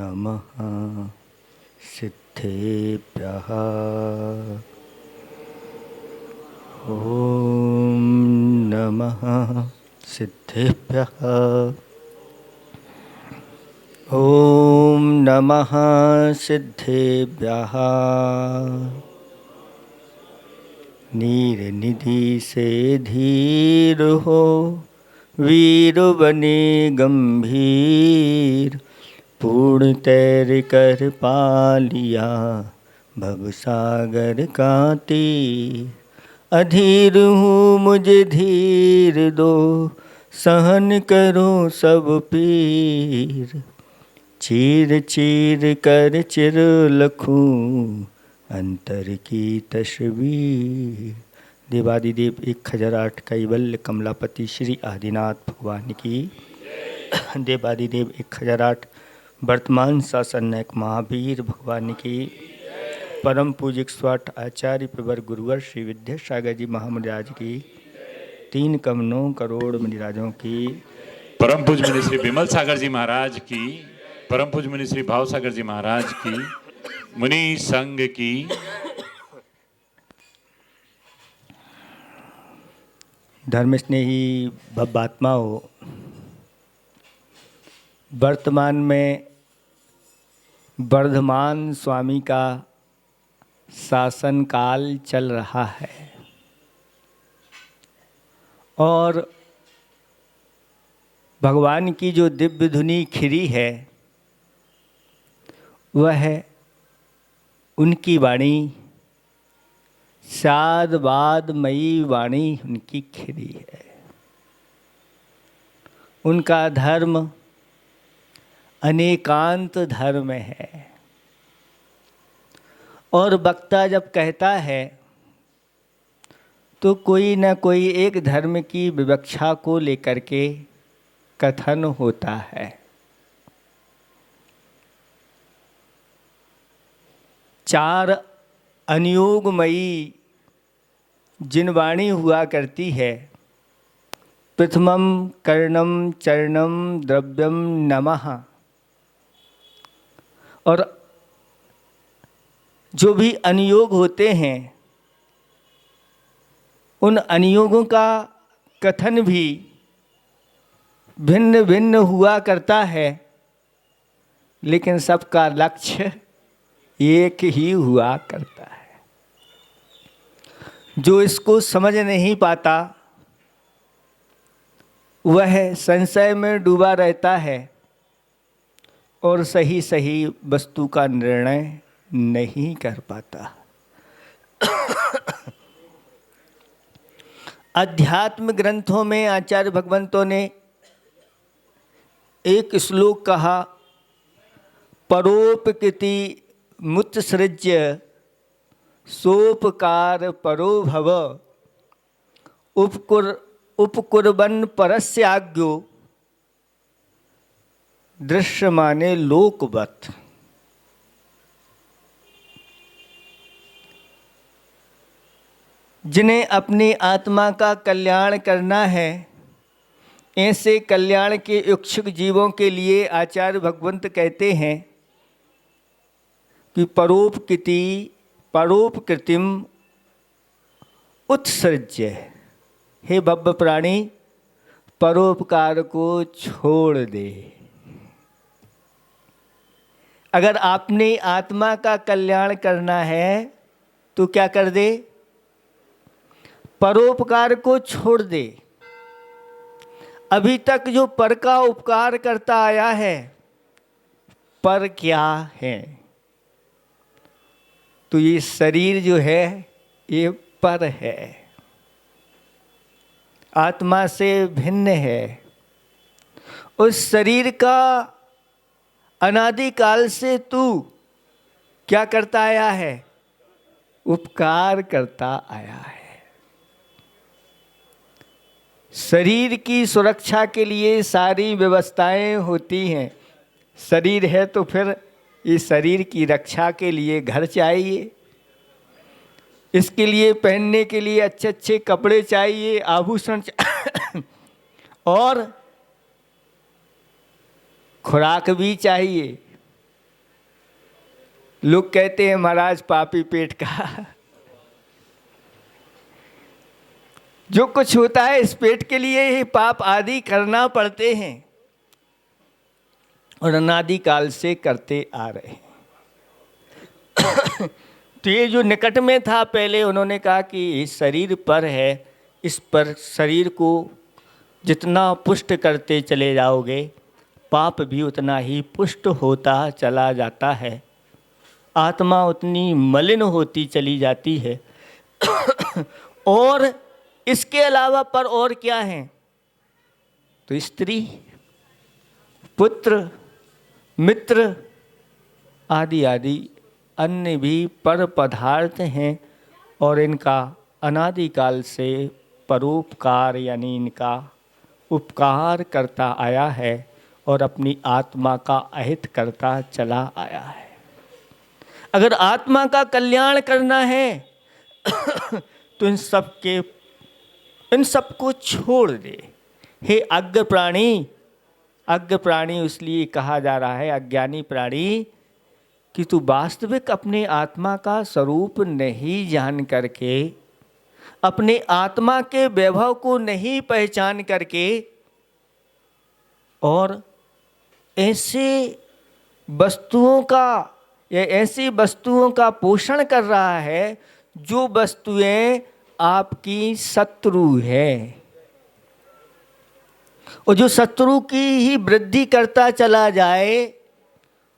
नमः सिद्धेभ्यः। ॐ नमः सिद्धेभ्यः। ॐ नमः सिद्धेभ्यः। नीर निधि से धीर हो, वीर बने गंभीर, पूर्ण तैर कर पा लिया भवसागर का तीर। अधीर हूँ मुझे धीर दो, सहन करो सब पीर। चीर चीर कर चिर लखूं अंतर की तस्वीर। देवादिदेव 1008 कैवल्य कमलापति श्री आदिनाथ भगवान की। देवादिदेव 1008 वर्तमान शासन नायक महावीर भगवान की। परम पूजिक स्वाट आचार्य प्रवर गुरुवर श्री विद्यासागर जी महामंडराज की। 3 कम 9 करोड़ मुनिराजों की। परम पूज्य मुनि श्री विमल सागर जी महाराज की। परम पूज्य मुनि श्री भाव सागर जी महाराज की। मुनि संघ की। धर्म स्नेही भव्यात्मा हो, वर्तमान में वर्धमान स्वामी का शासन काल चल रहा है और भगवान की जो दिव्य धुनी खिरी है वह उनकी वाणी, साद बाद मई वाणी उनकी खिरी है। उनका धर्म अनेकांत धर्म है और वक्ता जब कहता है तो कोई न कोई एक धर्म की विवक्षा को लेकर के कथन होता है। चार अनियोगमयी जिन वाणी हुआ करती है, प्रथमम कर्णम चरणम द्रव्यम नमः, और जो भी अनियोग होते हैं उन अनियोगों का कथन भी भिन्न भिन्न हुआ करता है, लेकिन सबका लक्ष्य एक ही हुआ करता है। जो इसको समझ नहीं पाता वह संशय में डूबा रहता है और सही सही वस्तु का निर्णय नहीं कर पाता। अध्यात्म ग्रंथों में आचार्य भगवंतों ने एक श्लोक कहा, परोपकृति मुत्सृज्य सोपकार परो भव, उपकुर्वन् परस्य आज्ञो दृश्यमाने लोकवत्। जिन्हें अपनी आत्मा का कल्याण करना है, ऐसे कल्याण के इच्छुक जीवों के लिए आचार्य भगवंत कहते हैं कि परोपकृतिम उत्सृज्य, हे भव्य प्राणी, परोपकार को छोड़ दे। अगर आपने आत्मा का कल्याण करना है तो क्या कर दे? परोपकार को छोड़ दे। अभी तक जो पर का उपकार करता आया है, पर क्या है? तो ये शरीर जो है ये पर है, आत्मा से भिन्न है। उस शरीर का अनादिकाल से तू क्या करता आया है? उपकार करता आया है। शरीर की सुरक्षा के लिए सारी व्यवस्थाएं होती हैं। शरीर है तो फिर इस शरीर की रक्षा के लिए घर चाहिए, इसके लिए पहनने के लिए अच्छे अच्छे कपड़े चाहिए, आभूषण और खुराक भी चाहिए। लोग कहते हैं महाराज पापी पेट का। जो कुछ होता है इस पेट के लिए ही पाप आदि करना पड़ते हैं और अनादि काल से करते आ रहे हैं। तो ये जो निकट में था पहले उन्होंने कहा कि इस शरीर पर है, इस पर शरीर को जितना पुष्ट करते चले जाओगे पाप भी उतना ही पुष्ट होता चला जाता है, आत्मा उतनी मलिन होती चली जाती है। और इसके अलावा पर और क्या है? तो स्त्री, पुत्र, मित्र आदि आदि अन्य भी पर पदार्थ हैं और इनका अनादिकाल से परोपकार यानी इनका उपकार करता आया है और अपनी आत्मा का अहित करता चला आया है। अगर आत्मा का कल्याण करना है तो इन सब को छोड़ दे। हे अज्ञ प्राणी, अज्ञ प्राणी इसलिए कहा जा रहा है अज्ञानी प्राणी कि तू वास्तविक अपने आत्मा का स्वरूप नहीं जान करके, अपने आत्मा के वैभव को नहीं पहचान करके और ऐसे वस्तुओं का या ऐसी वस्तुओं का पोषण कर रहा है जो वस्तुएं आपकी शत्रु है, और जो शत्रु की ही वृद्धि करता चला जाए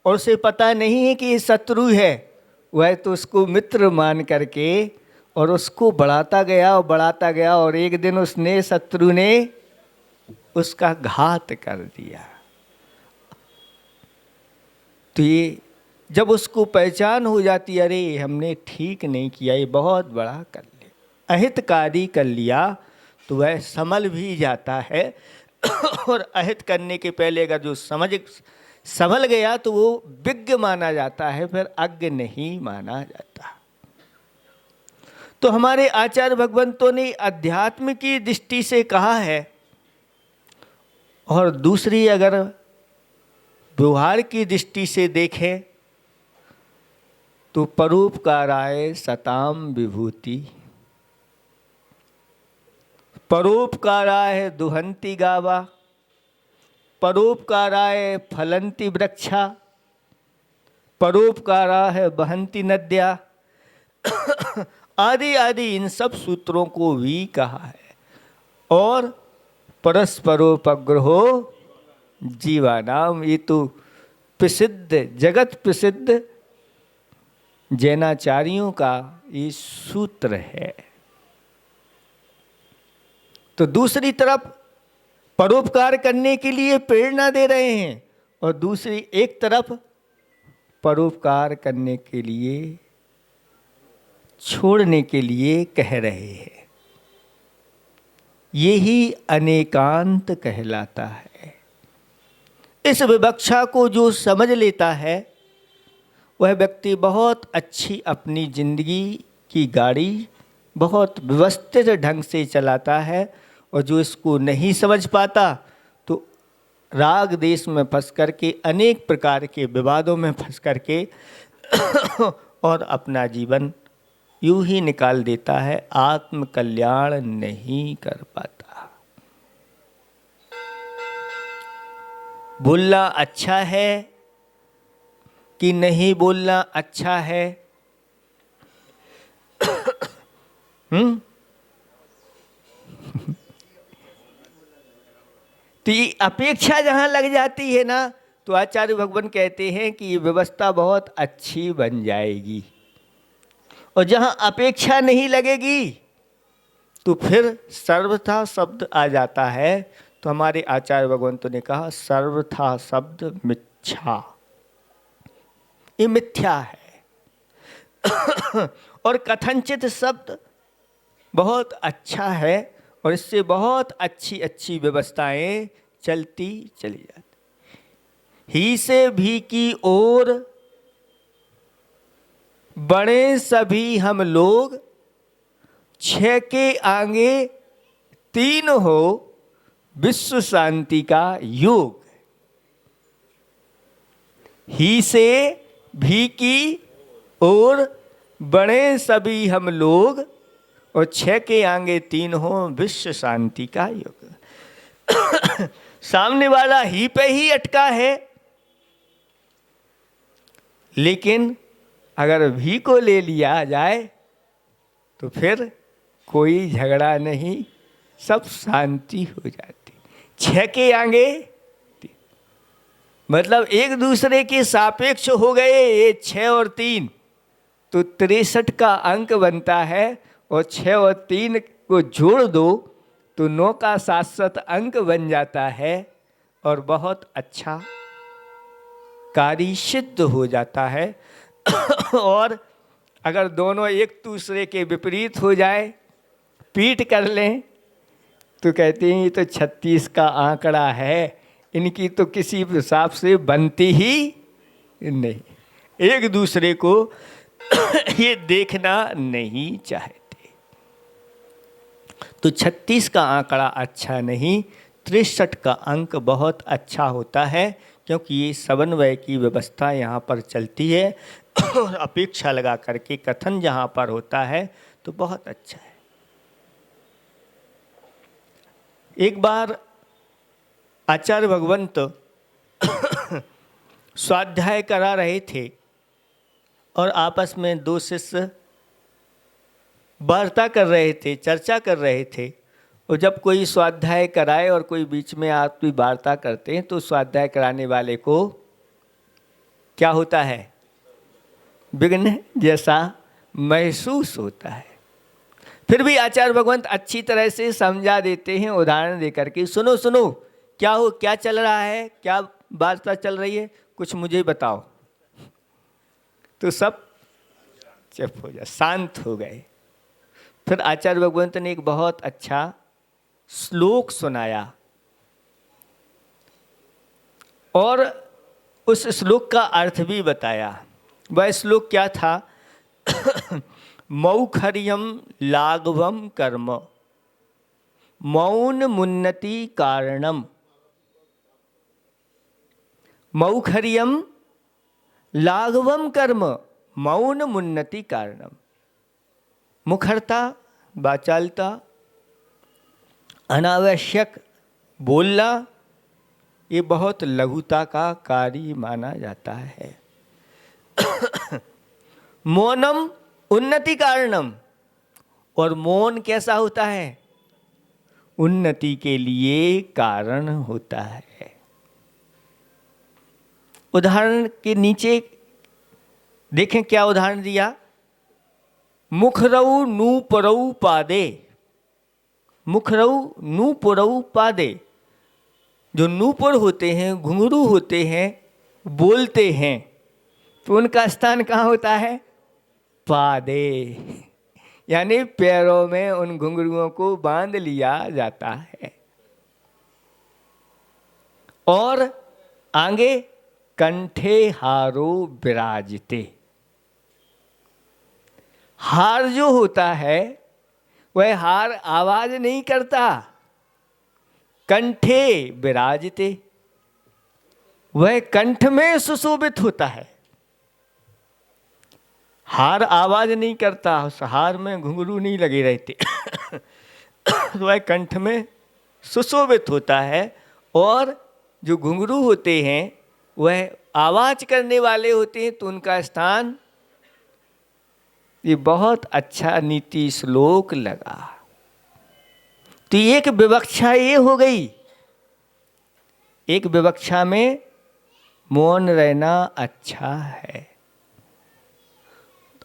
और उसे पता नहीं है कि ये शत्रु है, वह तो उसको मित्र मान करके और उसको बढ़ाता गया और एक दिन उसने शत्रु ने उसका घात कर दिया। तो ये जब उसको पहचान हो जाती है, अरे हमने ठीक नहीं किया, ये बहुत बड़ा कर लिया, अहितकारी कर लिया, तो वह संभल भी जाता है। और अहित करने के पहले अगर जो संभल गया तो वो विज्ञ माना जाता है, फिर अज्ञ नहीं माना जाता। तो हमारे आचार्य भगवंतों ने अध्यात्म की दृष्टि से कहा है, और दूसरी अगर व्यवहार की दृष्टि से देखें तो परोपकाराय सताम विभूति, परोपकाराय दुहंती गावा, परोपकाराय फलंती वृक्षा, परोपकाराय बहंती नद्या आदि आदि इन सब सूत्रों को भी कहा है। और परस्परोपग्रहो जीवानाम, ये तो प्रसिद्ध जगत प्रसिद्ध जैनाचार्यों का ये सूत्र है। तो दूसरी तरफ परोपकार करने के लिए प्रेरणा दे रहे हैं और दूसरी एक तरफ परोपकार करने के लिए छोड़ने के लिए कह रहे हैं। यही अनेकांत कहलाता है। इस विवक्षा को जो समझ लेता है वह व्यक्ति बहुत अच्छी अपनी जिंदगी की गाड़ी बहुत व्यवस्थित ढंग से चलाता है, और जो इसको नहीं समझ पाता तो राग देश में फंस करके अनेक प्रकार के विवादों में फंस करके और अपना जीवन यूं ही निकाल देता है, आत्म कल्याण नहीं कर पाता। बोलना अच्छा है कि नहीं बोलना अच्छा है? तो ये अपेक्षा जहाँ लग जाती है ना, तो आचार्य भगवान कहते हैं कि ये व्यवस्था बहुत अच्छी बन जाएगी। और जहाँ अपेक्षा नहीं लगेगी तो फिर सर्वथा शब्द आ जाता है। तो हमारे आचार्य भगवंतों ने कहा सर्वथा शब्द मिथ्या, ये मिथ्या है। और कथनचित शब्द बहुत अच्छा है और इससे बहुत अच्छी अच्छी व्यवस्थाएं चलती चली जाती। ही से भी की ओर बड़े सभी हम लोग, छह के आगे तीन हो विश्व शांति का योग। ही से भी की और बड़े सभी हम लोग, और 6 के आगे 3 हो, विश्व शांति का युग। सामने वाला ही पे ही अटका है, लेकिन अगर भी को ले लिया जाए तो फिर कोई झगड़ा नहीं, सब शांति हो जाती। 6 के आगे मतलब एक दूसरे के सापेक्ष हो गए ये 6 और 3, तो 63 का अंक बनता है, और 6 और 3 को जोड़ दो तो 9 का 7 अंक बन जाता है, और बहुत अच्छा कार्य सिद्ध हो जाता है। और अगर दोनों एक दूसरे के विपरीत हो जाए, पीट कर लें, तो कहते हैं ये तो 36 का आंकड़ा है, इनकी तो किसी हिसाब से बनती ही नहीं। एक दूसरे को ये देखना नहीं चाहते। तो 36 का आंकड़ा अच्छा नहीं, 63 का अंक बहुत अच्छा होता है, क्योंकि ये समन्वय की व्यवस्था यहाँ पर चलती है। और अपेक्षा लगा करके कथन जहाँ पर होता है तो बहुत अच्छा है। एक बार आचार्य भगवंत स्वाध्याय करा रहे थे, और आपस में 2 शिष्य वार्ता कर रहे थे, चर्चा कर रहे थे। और जब कोई स्वाध्याय कराए और कोई बीच में आप कोई वार्ता करते हैं, तो स्वाध्याय कराने वाले को क्या होता है, विघ्न जैसा महसूस होता है। फिर भी आचार्य भगवंत अच्छी तरह से समझा देते हैं, उदाहरण देकर के, सुनो सुनो क्या चल रहा है, क्या वार्ता चल रही है, कुछ मुझे बताओ। तो सब चुप हो जाए, शांत हो गए। फिर आचार्य भगवंत ने एक बहुत अच्छा श्लोक सुनाया, और उस श्लोक का अर्थ भी बताया। वह श्लोक क्या था? मौखर्यम लाघवम कर्म मौन मुन्नति कारणम। मौखर्यम लाघवम कर्म मौन मुन्नति कारणम। मुखरता, वाचालता, अनावश्यक बोलना, ये बहुत लघुता का कार्य माना जाता है। मौनम उन्नति कारणम, और मौन कैसा होता है? उन्नति के लिए कारण होता है। उदाहरण के नीचे देखें क्या उदाहरण दिया। मुखरऊ नूपुरऊ पादे। मुखरऊ नूपुरऊ पादे। जो नूपुर होते हैं, घुंघरू होते हैं, बोलते हैं, तो उनका स्थान कहाँ होता है? पादे, यानी पैरों में उन घुंघरुओं को बांध लिया जाता है। और आगे कंठे हारो विराजते। हार जो होता है वह हार आवाज नहीं करता, कंठे विराजते, वह कंठ में सुशोभित होता है। हार आवाज नहीं करता, उस हार में घुंघरू नहीं लगे रहते। तो वह कंठ में सुशोभित होता है। और जो घुंघरू होते हैं वह आवाज करने वाले होते हैं, तो उनका स्थान, ये बहुत अच्छा नीति श्लोक लगा। तो एक विवक्षा ये हो गई, एक विवक्षा में मौन रहना अच्छा है।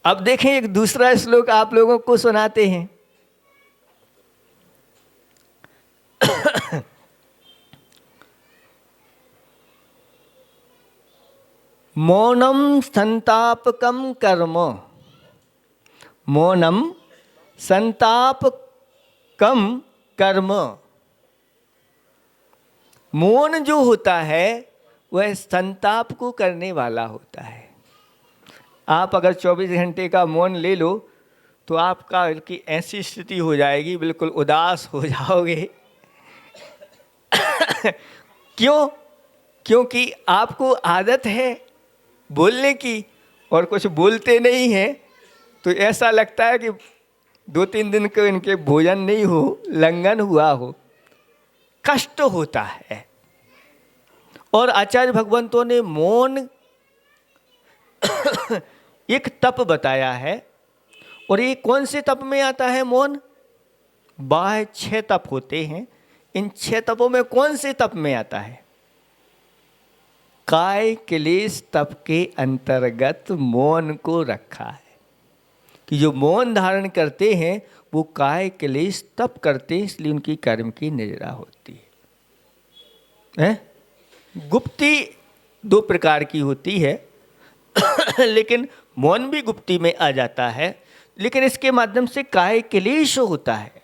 अब देखें एक दूसरा श्लोक आप लोगों को सुनाते हैं। मौनम संतापकम कर्म। मौनम संतापकम कर्म। मौन जो होता है वह संताप को करने वाला होता है। आप अगर 24 घंटे का मौन ले लो तो आपका की ऐसी स्थिति हो जाएगी, बिल्कुल उदास हो जाओगे। क्यों? क्योंकि आपको आदत है बोलने की, और कुछ बोलते नहीं हैं तो ऐसा लगता है कि 2-3 दिन के इनके भोजन नहीं हो, लंघन हुआ हो, कष्ट होता है। और आचार्य भगवंतों ने मौन एक तप बताया है। और ये कौन से तप में आता है मौन? बाह्य 6 तप होते हैं। इन 6 तपों में कौन से तप में आता है? काय क्लेश तप के अंतर्गत मौन को रखा है कि जो मौन धारण करते हैं वो काय क्लेश तप करते हैं, इसलिए उनकी कर्म की निजरा होती है। गुप्ती 2 प्रकार की होती है लेकिन मौन भी गुप्ती में आ जाता है, लेकिन इसके माध्यम से काय क्लेश होता है।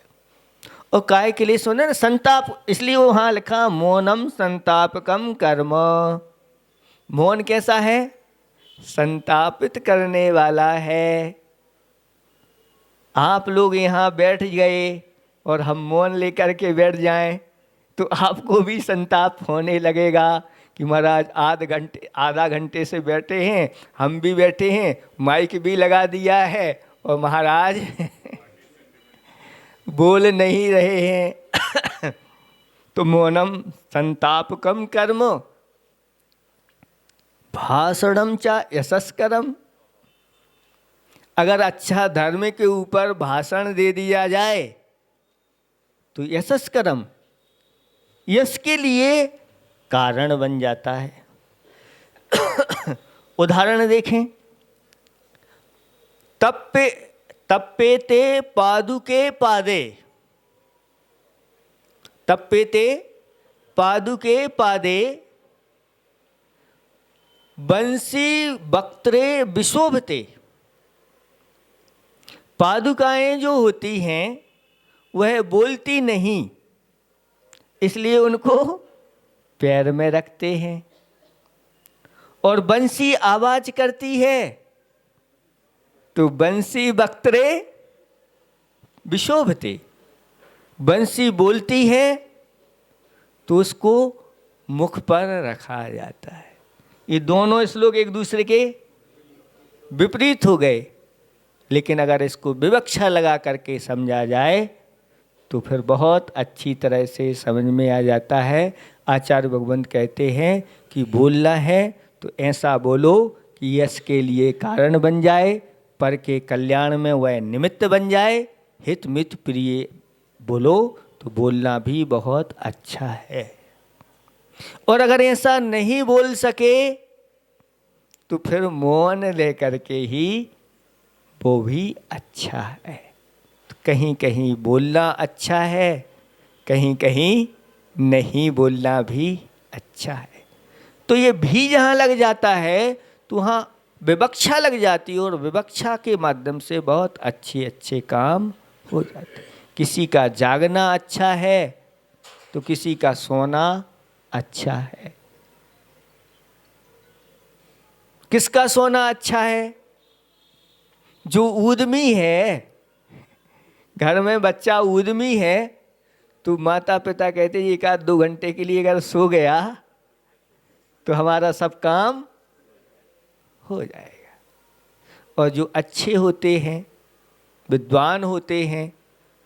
और काय क्लेश होना ना संताप, इसलिए वो वहाँ लिखा मौनम संतापकम कर्म। मौन कैसा है? संतापित करने वाला है। आप लोग यहाँ बैठ गए और हम मौन लेकर के बैठ जाएं तो आपको भी संताप होने लगेगा कि महाराज आधा घंटे से बैठे हैं, हम भी बैठे हैं, माइक भी लगा दिया है और महाराज बोल नहीं रहे हैं तो मौनम संतापकम कर्म भाषणम च यशस्करम। अगर अच्छा धर्म के ऊपर भाषण दे दिया जाए तो यशस्करम, यश के लिए कारण बन जाता है। उदाहरण देखें, तप्पेते पादुके पादे, तप्पेते पादुके पादे बंसी वक्त्रे विशोभते। पादुकाएं जो होती हैं वह बोलती नहीं, इसलिए उनको पैर में रखते हैं। और बंसी आवाज करती है तो बंसी वक्त्रे विशोभते, बंसी बोलती है तो उसको मुख पर रखा जाता है। ये दोनों श्लोक एक दूसरे के विपरीत हो गए, लेकिन अगर इसको विवक्षा लगा करके समझा जाए तो फिर बहुत अच्छी तरह से समझ में आ जाता है। आचार्य भगवंत कहते हैं कि बोलना है तो ऐसा बोलो कि यश के लिए कारण बन जाए, पर के कल्याण में वह निमित्त बन जाए। हित मित प्रिय बोलो तो बोलना भी बहुत अच्छा है। और अगर ऐसा नहीं बोल सके तो फिर मौन लेकर के ही वो भी अच्छा है। तो कहीं कहीं बोलना अच्छा है, कहीं कहीं नहीं बोलना भी अच्छा है। तो ये भी जहाँ लग जाता है तो वहाँ विवक्षा लग जाती है, और विवक्षा के माध्यम से बहुत अच्छे अच्छे काम हो जाते हैं। किसी का जागना अच्छा है तो किसी का सोना अच्छा है। किसका सोना अच्छा है? जो ऊदमी है, घर में बच्चा ऊदमी है तो माता पिता कहते हैं 1-2 घंटे के लिए अगर सो गया तो हमारा सब काम हो जाएगा। और जो अच्छे होते हैं, विद्वान होते हैं,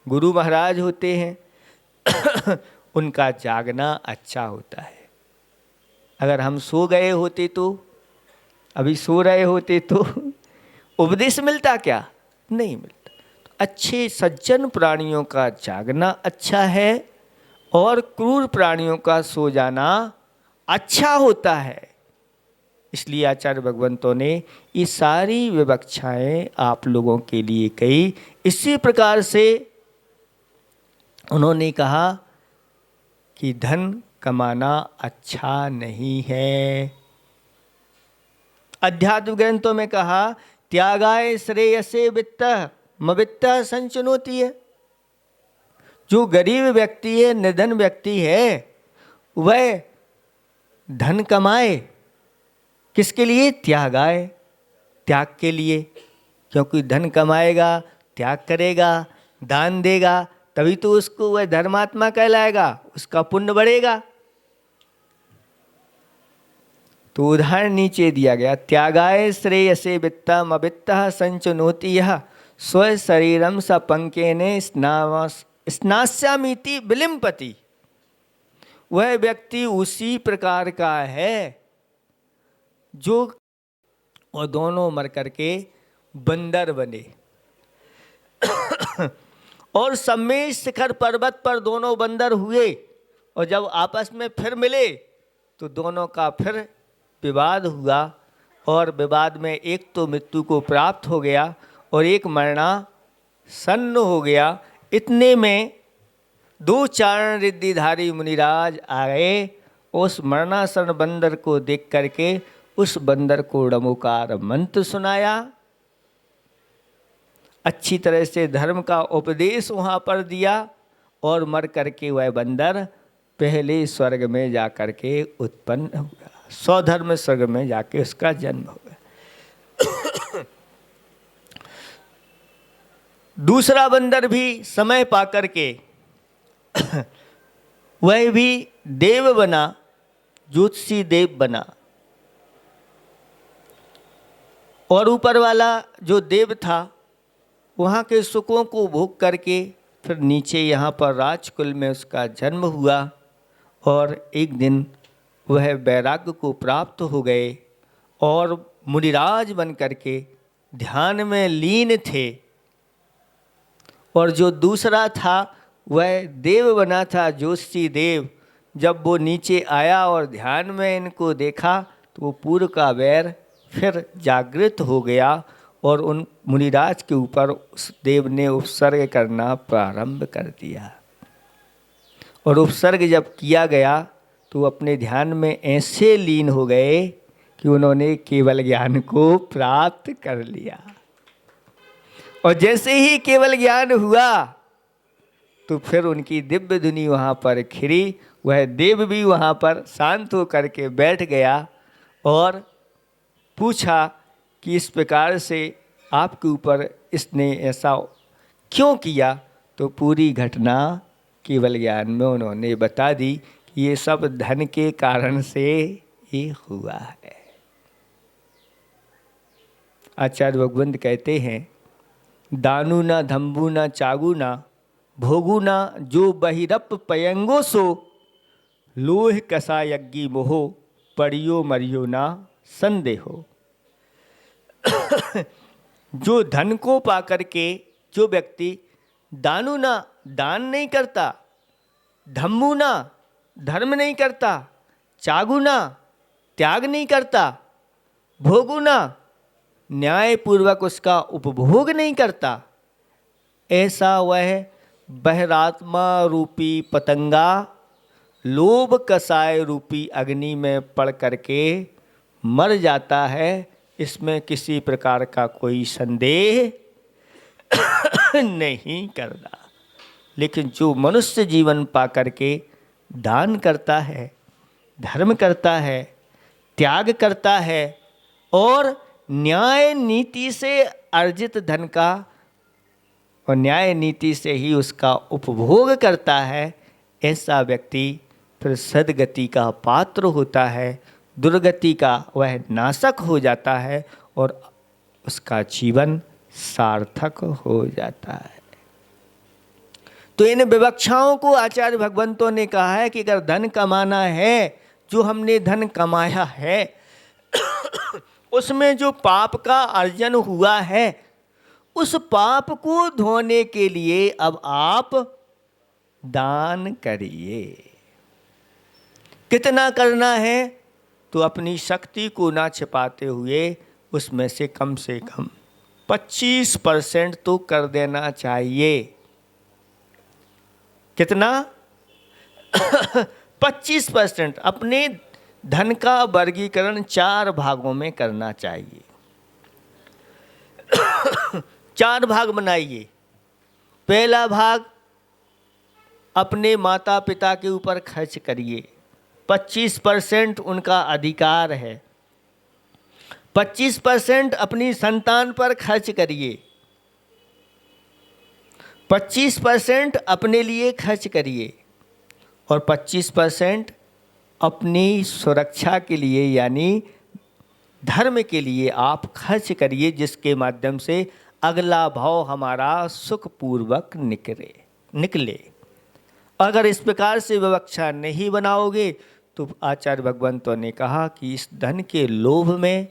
गुरु महाराज होते हैं उनका जागना अच्छा होता है। अगर हम सो गए होते तो, अभी सो रहे होते तो उपदेश मिलता क्या? नहीं मिलता। तो अच्छे सज्जन प्राणियों का जागना अच्छा है और क्रूर प्राणियों का सो जाना अच्छा होता है। इसलिए आचार्य भगवंतों ने ये सारी विवक्षाएं आप लोगों के लिए कही। इसी प्रकार से उन्होंने कहा कि धन कमाना अच्छा नहीं है। अध्यात्म ग्रंथों में कहा त्यागाय श्रेयसे वित्त मवित्त संचनोती है। जो गरीब व्यक्ति है, निर्धन व्यक्ति है, वह धन कमाए किसके लिए? त्यागाय, त्याग के लिए। क्योंकि धन कमाएगा, त्याग करेगा, दान देगा, तभी तो उसको वह धर्मात्मा कहलाएगा, उसका पुण्य बढ़ेगा। तो उदाहरण नीचे दिया गया, त्यागाय श्रेयसे वित्तम अवित्तः संचनोति यः स्व शरीरम स पंकेने स्नास्यामीति विलिम्पति। वह व्यक्ति उसी प्रकार का है जो, और दोनों मर करके बंदर बने। और सम्मेद शिखर पर्वत पर दोनों बंदर हुए, और जब आपस में फिर मिले तो दोनों का फिर विवाद हुआ, और विवाद में एक तो मृत्यु को प्राप्त हो गया और एक मरणासन्न हो गया। इतने में 2 चारण रिद्धिधारी मुनिराज आ गए। उस मरणासन्न बंदर को देख करके उस बंदर को नमोकार मंत्र सुनाया, अच्छी तरह से धर्म का उपदेश वहाँ पर दिया, और मर करके वह बंदर पहले स्वर्ग में जा करके उत्पन्न हुआ। स्वधर्म स्वर्ग में जाके उसका जन्म हुआ। दूसरा बंदर भी समय पा करके वह भी देव बना, ज्योतिषी देव बना, और ऊपर वाला जो देव था वहाँ के सुखों को भोग करके फिर नीचे यहाँ पर राजकुल में उसका जन्म हुआ। और एक दिन वह वैराग्य को प्राप्त हो गए और मुनिराज बन करके ध्यान में लीन थे। और जो दूसरा था वह देव बना था, ज्योतिषी देव। जब वो नीचे आया और ध्यान में इनको देखा तो वो पूर्व का वैर फिर जागृत हो गया, और उन मुनिराज के ऊपर उस देव ने उपसर्ग करना प्रारंभ कर दिया। और उपसर्ग जब किया गया तो अपने ध्यान में ऐसे लीन हो गए कि उन्होंने केवल ज्ञान को प्राप्त कर लिया। और जैसे ही केवल ज्ञान हुआ तो फिर उनकी दिव्य धुनी वहाँ पर खिरी। वह देव भी वहाँ पर शांत होकर के बैठ गया और पूछा कि इस प्रकार से आपके ऊपर इसने ऐसा क्यों किया। तो पूरी घटना केवल ज्ञान में उन्होंने बता दी कि ये सब धन के कारण से ये हुआ है। आचार्य भगवंत कहते हैं, दानु न धम्बु न चागु न भोगु न जो बहिरप पयंगो सो लोह कसा यज्ञी मोहो पड़ियो मरियो ना संदेहो। जो धन को पा करके जो व्यक्ति दानु ना दान नहीं करता, धम्मु ना धर्म नहीं करता, चागु ना त्याग नहीं करता, भोगु ना न्यायपूर्वक उसका उपभोग नहीं करता, ऐसा वह बहरात्मा रूपी पतंगा लोभ कसाय रूपी अग्नि में पड़ करके मर जाता है। इसमें किसी प्रकार का कोई संदेह नहीं करना। लेकिन जो मनुष्य जीवन पा करके दान करता है, धर्म करता है, त्याग करता है और न्याय नीति से अर्जित धन का और न्याय नीति से ही उसका उपभोग करता है, ऐसा व्यक्ति फिर सद्गति का पात्र होता है, दुर्गति का वह नाशक हो जाता है और उसका जीवन सार्थक हो जाता है। तो इन विवक्षाओं को आचार्य भगवंतों ने कहा है कि अगर धन कमाना है, जो हमने धन कमाया है उसमें जो पाप का अर्जन हुआ है, उस पाप को धोने के लिए अब आप दान करिए। कितना करना है? तो अपनी शक्ति को ना छिपाते हुए उसमें से कम 25% तो कर देना चाहिए। कितना? 25%। अपने धन का वर्गीकरण 4 भागों में करना चाहिए। 4 भाग बनाइए। पहला भाग अपने माता पिता के ऊपर खर्च करिए, 25% उनका अधिकार है। 25% अपनी संतान पर खर्च करिए, 25% अपने लिए खर्च करिए और 25% अपनी सुरक्षा के लिए यानी धर्म के लिए आप खर्च करिए, जिसके माध्यम से अगला भाव हमारा सुखपूर्वक निकले। अगर इस प्रकार से विवक्षा नहीं बनाओगे तो आचार्य भगवंतों ने कहा कि इस धन के लोभ में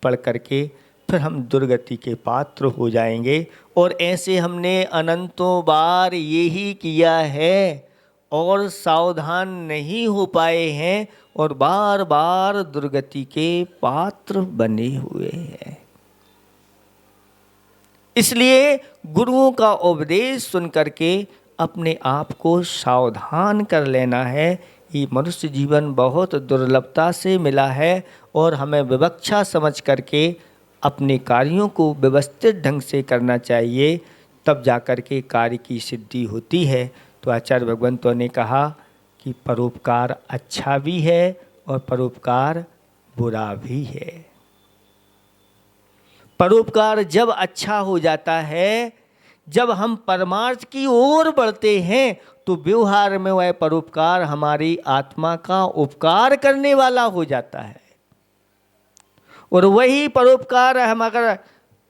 पड़ करके फिर हम दुर्गति के पात्र हो जाएंगे। और ऐसे हमने अनंतों बार यही किया है और सावधान नहीं हो पाए हैं और बार बार दुर्गति के पात्र बने हुए हैं। इसलिए गुरुओं का उपदेश सुन करके अपने आप को सावधान कर लेना है। ये मनुष्य जीवन बहुत दुर्लभता से मिला है और हमें विवक्षा समझ करके अपने कार्यों को व्यवस्थित ढंग से करना चाहिए, तब जाकर के कार्य की सिद्धि होती है। तो आचार्य भगवंतों ने कहा कि परोपकार अच्छा भी है और परोपकार बुरा भी है। परोपकार जब अच्छा हो जाता है, जब हम परमार्थ की ओर बढ़ते हैं, तो व्यवहार में वह परोपकार हमारी आत्मा का उपकार करने वाला हो जाता है। और वही परोपकार हम अगर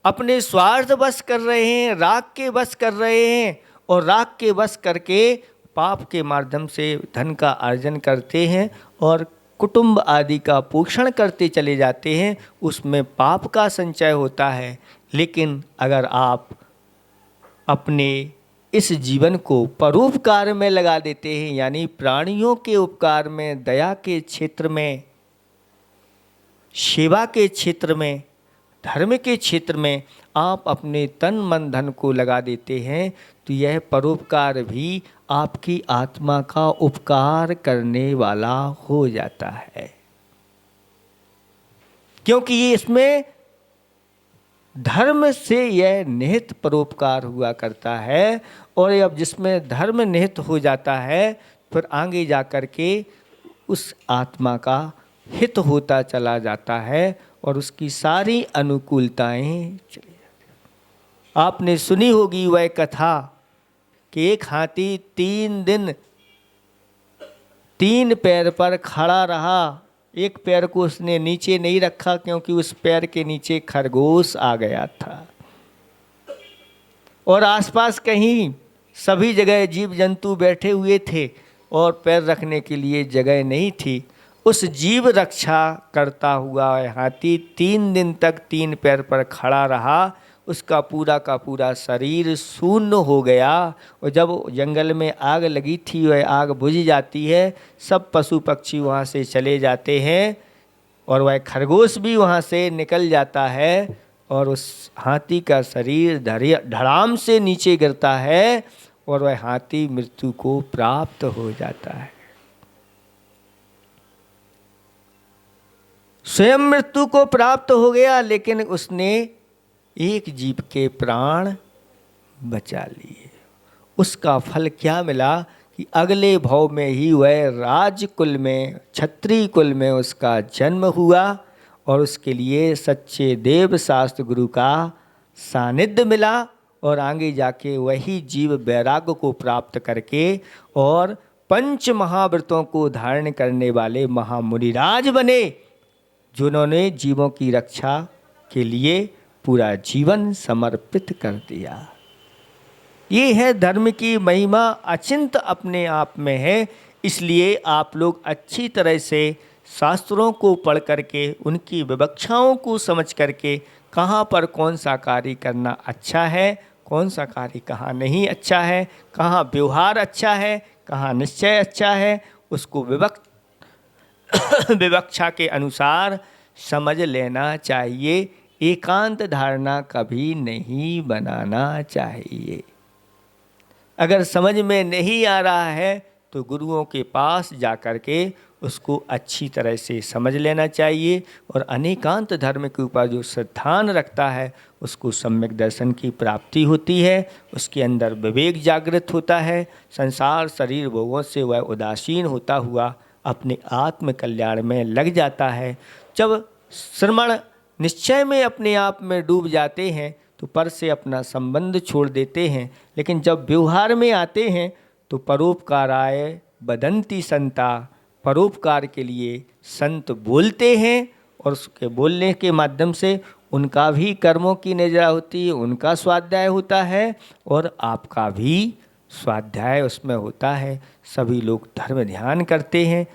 अपने स्वार्थ वश कर रहे हैं, राग के वश कर रहे हैं और राग के वश करके पाप के माध्यम से धन का अर्जन करते हैं और कुटुंब आदि का पोषण करते चले जाते हैं, उसमें पाप का संचय होता है। लेकिन अगर आप अपने इस जीवन को परोपकार में लगा देते हैं, यानी प्राणियों के उपकार में, दया के क्षेत्र में, सेवा के क्षेत्र में, धर्म के क्षेत्र में आप अपने तन मन धन को लगा देते हैं, तो यह परोपकार भी आपकी आत्मा का उपकार करने वाला हो जाता है। क्योंकि ये इसमें धर्म से यह निहित परोपकार हुआ करता है। और अब जिसमें धर्म निहित हो जाता है, फिर आगे जा कर के उस आत्मा का हित होता चला जाता है और उसकी सारी अनुकूलताएं चली जाती हैं। आपने सुनी होगी वह कथा कि एक हाथी 3 दिन 3 पैर पर खड़ा रहा। एक पैर को उसने नीचे नहीं रखा क्योंकि उस पैर के नीचे खरगोश आ गया था और आसपास कहीं सभी जगह जीव जंतु बैठे हुए थे और पैर रखने के लिए जगह नहीं थी। उस जीव रक्षा करता हुआ हाथी 3 दिन तक 3 पैर पर खड़ा रहा। उसका पूरा का पूरा शरीर शून्य हो गया और जब जंगल में आग लगी थी, वह आग बुझ जाती है, सब पशु पक्षी वहाँ से चले जाते हैं और वह खरगोश भी वहाँ से निकल जाता है और उस हाथी का शरीर धड़ाम से नीचे गिरता है और वह हाथी मृत्यु को प्राप्त हो जाता है। स्वयं मृत्यु को प्राप्त हो गया, लेकिन उसने एक जीव के प्राण बचा लिए। उसका फल क्या मिला कि अगले भाव में ही वह राजकुल में, क्षत्रिय कुल में उसका जन्म हुआ और उसके लिए सच्चे देव शास्त्र गुरु का सानिध्य मिला और आगे जाके वही जीव वैराग्य को प्राप्त करके और 5 महाव्रतों को धारण करने वाले महामुनिराज बने, जिन्होंने जीवों की रक्षा के लिए पूरा जीवन समर्पित कर दिया। ये है धर्म की महिमा, अचिंत अपने आप में है। इसलिए आप लोग अच्छी तरह से शास्त्रों को पढ़ करके उनकी विवक्षाओं को समझ करके कहाँ पर कौन सा कार्य करना अच्छा है, कौन सा कार्य कहाँ नहीं अच्छा है, कहाँ व्यवहार अच्छा है, कहाँ निश्चय अच्छा है, उसको विवक्षा के अनुसार समझ लेना चाहिए। एकांत धारणा कभी नहीं बनाना चाहिए। अगर समझ में नहीं आ रहा है तो गुरुओं के पास जाकर के उसको अच्छी तरह से समझ लेना चाहिए और अनेकांत धर्म के ऊपर जो श्रद्धान रखता है उसको सम्यक दर्शन की प्राप्ति होती है, उसके अंदर विवेक जागृत होता है, संसार शरीर भोगों से वह उदासीन होता हुआ अपने आत्म कल्याण में लग जाता है। जब श्रमण निश्चय में अपने आप में डूब जाते हैं तो पर से अपना संबंध छोड़ देते हैं, लेकिन जब व्यवहार में आते हैं तो परोपकाराय बदंती संता, परोपकार के लिए संत बोलते हैं और उसके बोलने के माध्यम से उनका भी कर्मों की निद्रा होती है, उनका स्वाध्याय होता है और आपका भी स्वाध्याय उसमें होता है। सभी लोग धर्म ध्यान करते हैं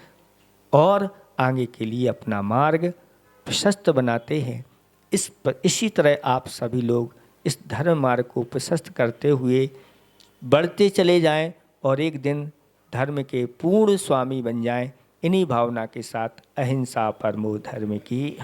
और आगे के लिए अपना मार्ग प्रशस्त बनाते हैं। इसी तरह आप सभी लोग इस धर्म मार्ग को प्रशस्त करते हुए बढ़ते चले जाएं और एक दिन धर्म के पूर्ण स्वामी बन जाएं। इन्हीं भावना के साथ अहिंसा परमो धर्म की